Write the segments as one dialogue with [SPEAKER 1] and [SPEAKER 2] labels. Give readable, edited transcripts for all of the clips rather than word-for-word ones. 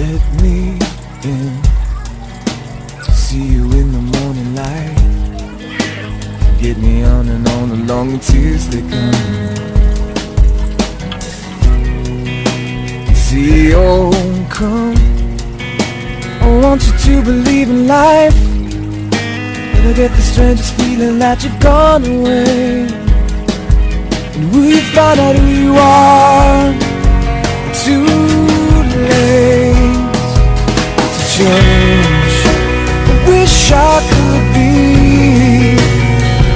[SPEAKER 1] Let me in, see you in the morning light. Get me on and on along the tears they come. See, oh, come, I want you to believe in life, but I get the strangest feeling that you've gone away. And will you find out who you are? Too late to change. I wish I could be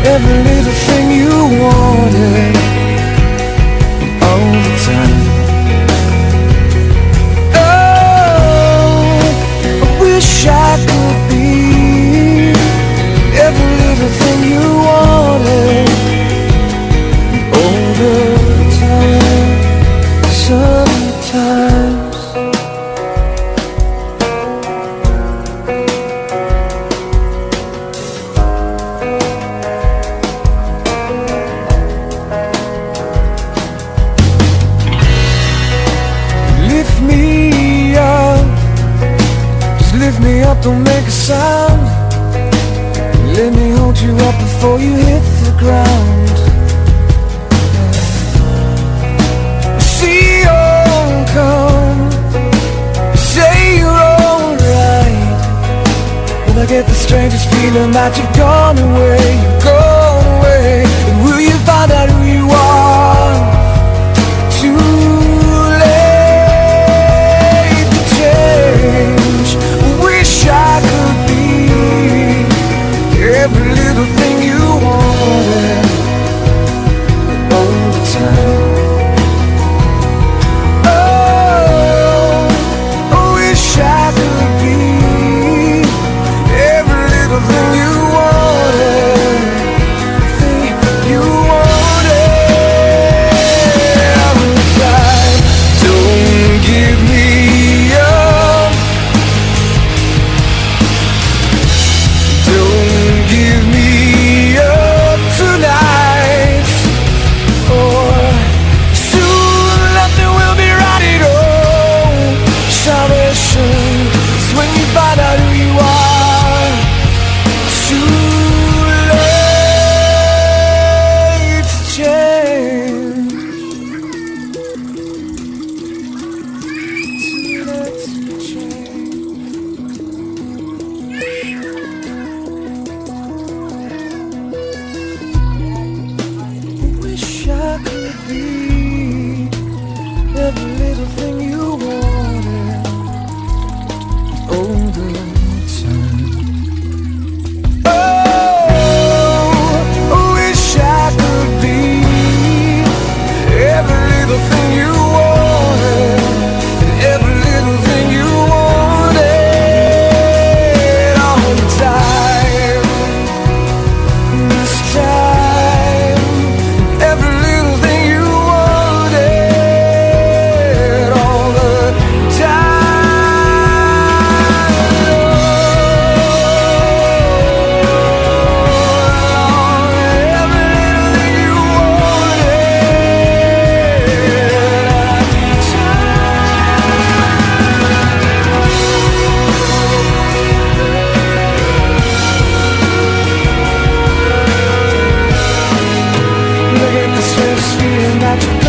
[SPEAKER 1] every little thing you wanted all the time. Oh, I wish I could be every little thing you wanted all the time. Sometimes lift me up, just lift me up, don't make a sound. Let me hold you up before you hit the ground. I get the strangest feeling that you've gone away, you've gone away. And will you find out who you are? Too late to change. I wish I could be every little thing you wanted all the time. Oh, I wish I could be every little thing you wanted all the time. Oh, I wish I could be every little thing you wanted, and every little thing you wanted all the time. This time, every little thing you feeling that you